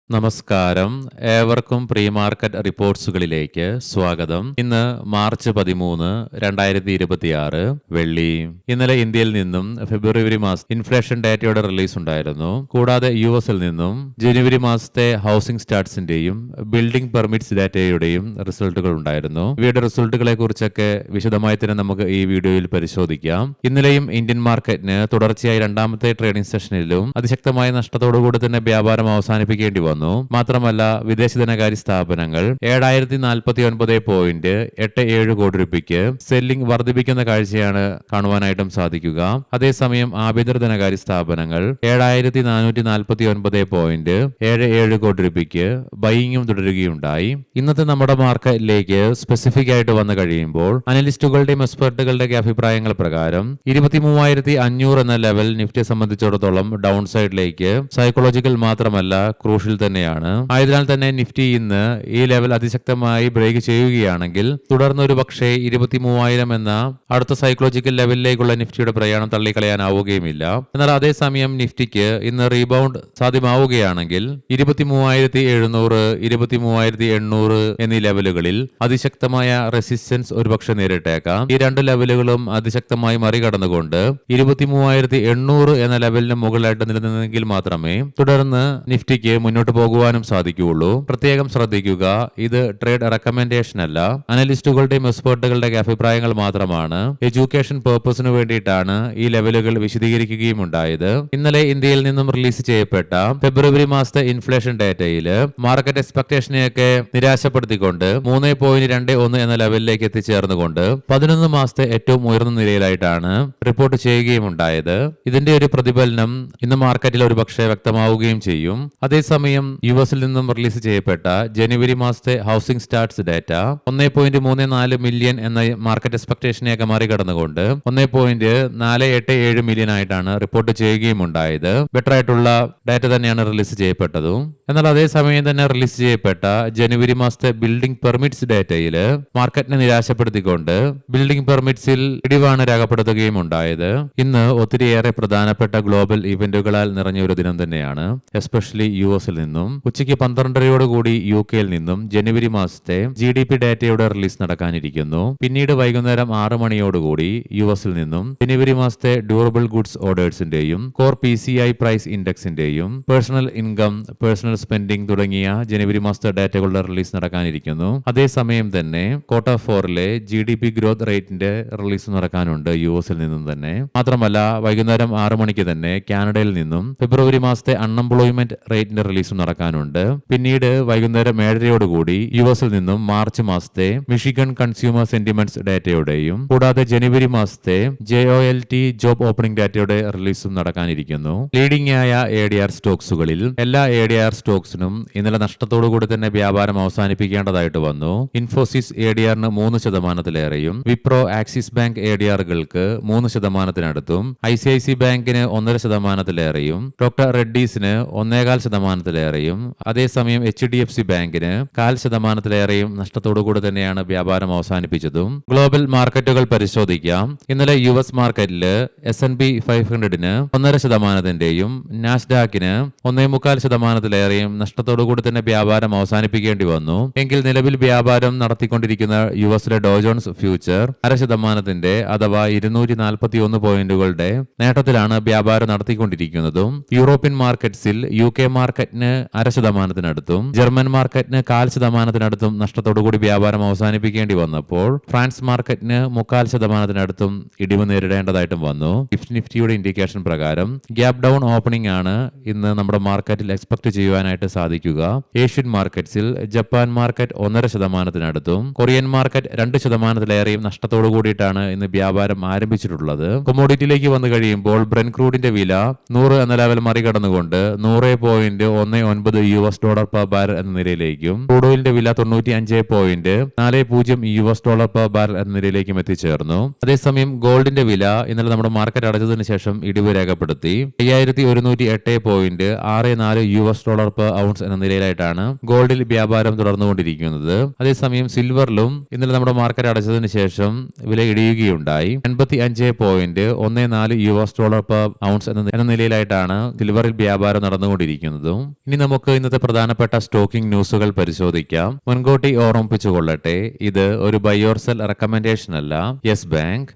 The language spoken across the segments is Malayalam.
നമസ്കാരം. ഏവർക്കും പ്രീ മാർക്കറ്റ് റിപ്പോർട്ട്സുകളിലേക്ക് സ്വാഗതം. ഇന്ന് മാർച്ച് 13, 2026 വെള്ളി. ഇന്നലെ ഇന്ത്യയിൽ നിന്നും ഫെബ്രുവരി മാസം ഇൻഫ്ലേഷൻ ഡാറ്റയുടെ റിലീസ് ഉണ്ടായിരുന്നു. കൂടാതെ യുഎസിൽ നിന്നും ജനുവരി മാസത്തെ ഹൗസിംഗ് സ്റ്റാർട്ട്സിന്റെയും ബിൽഡിംഗ് പെർമിറ്റ്സ് ഡാറ്റയുടെയും റിസൾട്ടുകൾ ഉണ്ടായിരുന്നു. ഇവയുടെ റിസൾട്ടുകളെ കുറിച്ചൊക്കെ വിശദമായി തന്നെ നമുക്ക് ഈ വീഡിയോയിൽ പരിശോധിക്കാം. ഇന്നലെയും ഇന്ത്യൻ മാർക്കറ്റിന് തുടർച്ചയായി രണ്ടാമത്തെ ട്രേഡിംഗ് സെഷനിലും അതിശക്തമായ നഷ്ടത്തോടുകൂടി തന്നെ വ്യാപാരം അവസാനിപ്പിക്കേണ്ടി വന്നു. മാത്രമല്ല, വിദേശ ധനകാര്യ സ്ഥാപനങ്ങൾ 7049.87 കോടി രൂപയ്ക്ക് സെല്ലിംഗ് വർദ്ധിപ്പിക്കുന്ന കാഴ്ചയാണ് കാണുവാനായിട്ടും സാധിക്കുക. അതേസമയം ആഭ്യന്തര ധനകാര്യ സ്ഥാപനങ്ങൾ 7449.77 കോടി രൂപയ്ക്ക് ബൈയിങ്ങും തുടരുകയുണ്ടായി. ഇന്നത്തെ നമ്മുടെ മാർക്കറ്റിലേക്ക് സ്പെസിഫിക് ആയിട്ട് വന്നു കഴിയുമ്പോൾ അനലിസ്റ്റുകളുടെയും എക്സ്പെർട്ടുകളുടെയും അഭിപ്രായങ്ങൾ പ്രകാരം 23,500 എന്ന ലെവൽ നിഫ്റ്റിയെ സംബന്ധിച്ചിടത്തോളം ഡൗൺ സൈഡിലേക്ക് സൈക്കോളജിക്കൽ മാത്രമല്ല ക്രൂഷ്യൽ തന്നെയാണ്. ആയതിനാൽ തന്നെ നിഫ്റ്റി ഇന്ന് ഈ ലെവൽ അതിശക്തമായി ബ്രേക്ക് ചെയ്യുകയാണെങ്കിൽ തുടർന്ന് ഒരു പക്ഷേ 23,000 എന്ന അടുത്ത സൈക്കോളജിക്കൽ ലെവലിലേക്കുള്ള നിഫ്റ്റിയുടെ പ്രയാണം തള്ളിക്കളയാനാവുകയുമില്ല. എന്നാൽ അതേസമയം നിഫ്റ്റിക്ക് ഇന്ന് റീബൗണ്ട് സാധ്യമാവുകയാണെങ്കിൽ 23,700, 23,800 എന്നീ ലെവലുകളിൽ അതിശക്തമായ റെസിസ്റ്റൻസ് ഒരുപക്ഷെ നേരിട്ടേക്കാം. ഈ രണ്ട് ലെവലുകളും അതിശക്തമായി മറികടന്നുകൊണ്ട് 23,800 എന്ന ലെവലിന് മുകളിലായിട്ട് നിലനിന്നെങ്കിൽ മാത്രമേ തുടർന്ന് നിഫ്റ്റിക്ക് മുന്നോട്ട് പോകുവാനും സാധിക്കുകയുള്ളൂ. പ്രത്യേകം ശ്രദ്ധിക്കുക, ഇത് ട്രേഡ് റെക്കമെൻഡേഷൻ അല്ല, അനലിസ്റ്റുകളുടെയും എക്സ്പെർട്ടുകളുടെയും അഭിപ്രായങ്ങൾ മാത്രമാണ്. എഡ്യൂക്കേഷൻ പർപ്പസിന് വേണ്ടിയിട്ടാണ് ഈ ലെവലുകൾ വിശദീകരിക്കുകയും ഉണ്ടായത്. ഇന്നലെ ഇന്ത്യയിൽ നിന്നും റിലീസ് ചെയ്യപ്പെട്ട ഫെബ്രുവരി മാസത്തെ ഇൻഫ്ലേഷൻ ഡാറ്റയിൽ മാർക്കറ്റ് എക്സ്പെക്ടേഷനെയൊക്കെ നിരാശപ്പെടുത്തിക്കൊണ്ട് 3.21 എന്ന ലെവലിലേക്ക് എത്തിച്ചേർന്നുകൊണ്ട് 11 മാസത്തെ ഏറ്റവും ഉയർന്ന നിലയിലായിട്ടാണ് റിപ്പോർട്ട് ചെയ്യുകയും ഉണ്ടായത്. ഇതിന്റെ ഒരു പ്രതിഫലനം ഇന്ന് മാർക്കറ്റിൽ ഒരു പക്ഷേ വ്യക്തമാവുകയും ചെയ്യും. അതേസമയം യുഎസിൽ നിന്നും റിലീസ് ചെയ്യപ്പെട്ട ജനുവരി മാസത്തെ ഹൗസിംഗ് സ്റ്റാർട്ട്സ് ഡാറ്റ 1.34 മില്യൺ എന്ന മാർക്കറ്റ് എക്സ്പെക്ടേഷനെയൊക്കെ മറികടന്നുകൊണ്ട് 1.487 മില്യൺ ആയിട്ടാണ് റിപ്പോർട്ട് ചെയ്യുകയും ഉണ്ടായത്. ബെറ്റർ ആയിട്ടുള്ള ഡാറ്റ തന്നെയാണ് റിലീസ് ചെയ്യപ്പെട്ടതും. എന്നാൽ അതേസമയം തന്നെ റിലീസ് ചെയ്യപ്പെട്ട ജനുവരി മാസത്തെ ബിൽഡിംഗ് പെർമിറ്റ്സ് ഡാറ്റയിൽ മാർക്കറ്റിനെ നിരാശപ്പെടുത്തിക്കൊണ്ട് ബിൽഡിംഗ് പെർമിറ്റ്സിൽ ഇടിവാണ് രേഖപ്പെടുത്തുകയും ഉണ്ടായത്. ഇന്ന് ഒത്തിരിയേറെ പ്രധാനപ്പെട്ട ഗ്ലോബൽ ഇവന്റുകളാൽ നിറഞ്ഞ ഒരു ദിനം തന്നെയാണ്. എസ്പെഷ്യലി യുഎസിൽ നിന്നും ഉച്ചയ്ക്ക് 12:30 യു കെയിൽ നിന്നും ജനുവരി മാസത്തെ GDP ഡാറ്റയുടെ റിലീസ് നടക്കാനിരിക്കുന്നു. പിന്നീട് വൈകുന്നേരം 6 മണിയോടുകൂടി യുഎസിൽ നിന്നും ജനുവരി മാസത്തെ ഡ്യൂറബിൾ ഗുഡ്സ് ഓർഡേഴ്സിന്റെയും കോർ PCI പ്രൈസ് ഇൻഡെക്സിന്റെയും പേഴ്സണൽ ഇൻകം, പേഴ്സണൽ സ്പെൻഡിംഗ് തുടങ്ങിയ ജനുവരി മാസത്തെ ഡാറ്റകളുടെ റിലീസ് നടക്കാനിരിക്കുന്നു. അതേസമയം തന്നെ Q4 GDP ഗ്രോത്ത് റേറ്റിന്റെ റിലീസ് നടക്കാനുണ്ട് യുഎസിൽ നിന്നും തന്നെ. മാത്രമല്ല, വൈകുന്നേരം 6 മണിക്ക് തന്നെ കാനഡയിൽ നിന്നും ഫെബ്രുവരി മാസത്തെ അൺഎംപ്ലോയ്മെന്റ് റേറ്റിന്റെ റിലീസും നടക്കാനുണ്ട്. പിന്നീട് വൈകുന്നേരം 7:30 യുഎസിൽ നിന്നും മാർച്ച് മാസത്തെ മിഷിഗൺ കൺസ്യൂമർ സെന്റിമെന്റ്സ് ഡാറ്റയുടെയും കൂടാതെ ജനുവരി മാസത്തെ JOLT ജോബ് ഓപ്പണിംഗ് ഡാറ്റയുടെ റിലീസും നടക്കാനിരിക്കുന്നു. ലീഡിംഗ് ആയ ADR സ്റ്റോക്സുകളിൽ എല്ലാ ADR സ്റ്റോക്സിനും ഇന്നലെ നഷ്ടത്തോടുകൂടി തന്നെ വ്യാപാരം അവസാനിപ്പിക്കേണ്ടതായിട്ട് വന്നു. ഇൻഫോസിസ് ADRന് 3%-ലേറെയും, വിപ്രോ ആക്സിസ് ബാങ്ക് ADRകൾക്ക് 3%-നടുത്തും, ICICI ബാങ്കിന് 1.5%-ലേറെയും, ഡോക്ടർ റെഡ്ഡീസിന് 1.25%-ലേറെയും, അതേസമയം HDFC ബാങ്കിന് 0.5%-ലേറെയും നഷ്ടത്തോടുകൂടി തന്നെയാണ് വ്യാപാരം അവസാനിപ്പിച്ചതും. ഗ്ലോബൽ മാർക്കറ്റുകൾ പരിശോധിക്കാം. ഇന്നലെ യുഎസ് മാർക്കറ്റിൽ S&P 500-ന് 1.5%-ന്റെയും നാസ്ഡാക്കിന് 1.25%-ലേറെയും നഷ്ടത്തോടുകൂടി തന്നെ വ്യാപാരം അവസാനിപ്പിക്കേണ്ടി വന്നു. എങ്കിൽ നിലവിൽ വ്യാപാരം നടത്തിക്കൊണ്ടിരിക്കുന്ന യുഎസിലെ ഡോ ജോൺസ് ഫ്യൂച്ചർ 0.5%-ന്റെ അഥവാ 241 പോയിന്റുകളുടെ നേട്ടത്തിലാണ് വ്യാപാരം നടത്തിക്കൊണ്ടിരിക്കുന്നതും. യൂറോപ്യൻ മാർക്കറ്റ്സിൽ UK മാർക്കറ്റിന് 0.5%-നടുത്തും ജർമ്മൻ മാർക്കറ്റിന് 0.5%-നടുത്തും നഷ്ടത്തോടുകൂടി വ്യാപാരം അവസാനിപ്പിക്കേണ്ടി വന്നപ്പോൾ ഫ്രാൻസ് മാർക്കറ്റിന് 0.25%-നടുത്തും ഇടിവ് നേരിടേണ്ടതായിട്ടും വന്നു. നിഫ്റ്റിയുടെ ഇൻഡിക്കേഷൻ പ്രകാരം ഗ്യാപ് ഡൗൺ ഓപ്പണിംഗ് ആണ് ഇന്ന് നമ്മുടെ മാർക്കറ്റിൽ എക്സ്പെക്ട് ചെയ്യുവാനായിട്ട് സാധിക്കുക. ഏഷ്യൻ മാർക്കറ്റ്സിൽ ജപ്പാൻ മാർക്കറ്റ് 1.5%-നടുത്തും കൊറിയൻ മാർക്കറ്റ് 2%-ലേറെയും നഷ്ടത്തോടു കൂടിയിട്ടാണ് ഇന്ന് വ്യാപാരം ആരംഭിച്ചിട്ടുള്ളത്. കൊമോഡിറ്റിയിലേക്ക് വന്നു കഴിയുമ്പോൾ ബ്രെന്റ് ക്രൂഡിന്റെ വില 100 എന്ന ലെവൽ മറികടന്നുകൊണ്ട് $100.19 പെർ ബാരൽ എന്ന നിലയിലേക്കും ക്രൂഡ് ഓയിലിന്റെ വില $95.40 പെർ ബാരൽ എന്ന നിലയിലേക്കും എത്തിച്ചേർന്നു. അതേസമയം ഗോൾഡിന്റെ വില ഇന്നലെ നമ്മുടെ മാർക്കറ്റ് അടച്ചതിന് ശേഷം ഇടിവ് രേഖപ്പെടുത്തി $5168.64 പെർ ഔൺസ് എന്ന നിലയിലായിട്ടാണ് ഗോൾഡിൽ വ്യാപാരം തുടർന്നുകൊണ്ടിരിക്കുന്നത്. അതേസമയം സിൽവറിലും ഇന്നലെ നമ്മുടെ മാർക്കറ്റ് അടച്ചതിന് ശേഷം വില ഇടിയുകയുണ്ടായി. $85.14 പെർ ഔൺസ് എന്ന നിലയിലായിട്ടാണ് സിൽവറിൽ വ്യാപാരം നടന്നുകൊണ്ടിരിക്കുന്നതും. ഇനി ഇനി നമുക്ക് ഇന്നത്തെ പ്രധാനപ്പെട്ട സ്റ്റോക്കിംഗ് ന്യൂസുകൾ പരിശോധിക്കാം. മുൻകൂട്ടി ഓർമ്മിപ്പിച്ചുകൊള്ളട്ടെ, ഇത് ഒരു ബൈ ഓർ സെൽ റെക്കമെൻഡേഷൻ അല്ല. യെസ്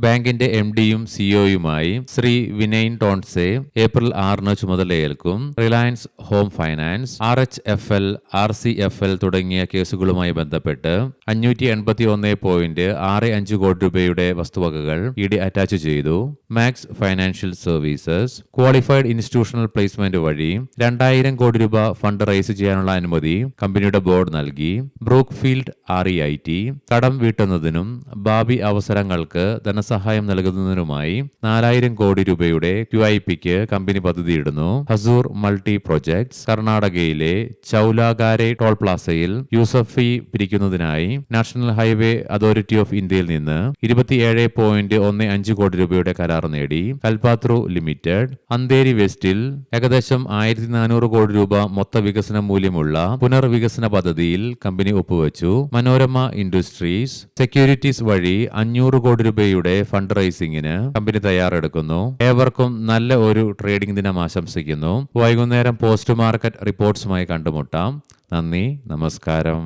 ബാങ്കിന്റെ MD-യും CEO-യുമായി ശ്രീ വിനയൻ ടോൺസെ ഏപ്രിൽ 6 ചുമതലയേൽക്കും. Reliance home finance, RHFL, RCFL തുടങ്ങിയ കേസുകളുമായി ബന്ധപ്പെട്ട് 581.65 കോടി രൂപയുടെ വസ്തുവകകൾ ED അറ്റാച്ച് ചെയ്തു. Max financial services qualified institutional placement വഴി 2000 കോടി രൂപ ഫണ്ട് റൈസ് ചെയ്യാനുള്ള അനുമതി കമ്പനിയുടെ ബോർഡ് നൽകി. ബ്രൂക്ക്ഫീൽഡ് REIT കടം വീട്ടുന്നതിനും ഭാവി അവസരങ്ങൾക്ക് ധനസഹായം നൽകുന്നതിനുമായി 4000 കോടി രൂപയുടെ QIPക്ക് കമ്പനി പദ്ധതിയിടുന്നു. ഹസൂർ മൾട്ടി പ്രൊജക്ട്സ് കർണാടകയിലെ ചൌലാഗാരെ ടോൾ പ്ലാസയിൽ യൂസഫ് ഫീ പിരിക്കുന്നതിനായി നാഷണൽ ഹൈവേ അതോറിറ്റി ഓഫ് ഇന്ത്യയിൽ നിന്ന് 27.15 കോടി രൂപയുടെ കരാർ നേടി. കൽപാത്രു ലിമിറ്റഡ് അന്തേരി വെസ്റ്റിൽ ഏകദേശം 1400 കോടി രൂപ മൊത്ത വികസന മൂല്യമുള്ള പുനർവികസന പദ്ധതിയിൽ കമ്പനി ഒപ്പുവെച്ചു. മനോരമ ഇൻഡസ്ട്രീസ് സെക്യൂരിറ്റീസ് വഴി 500 കോടി രൂപയുടെ ഫണ്ട് റൈസിംഗിന് കമ്പനി തയ്യാറെടുക്കുന്നു. ഏവർക്കും നല്ല ഒരു ട്രേഡിംഗ് ദിനം ആശംസിക്കുന്നു. വൈകുന്നേരം പോസ്റ്റ് മാർക്കറ്റ് റിപ്പോർട്ട്സുമായി കണ്ടുമുട്ടാം. നന്ദി, നമസ്കാരം.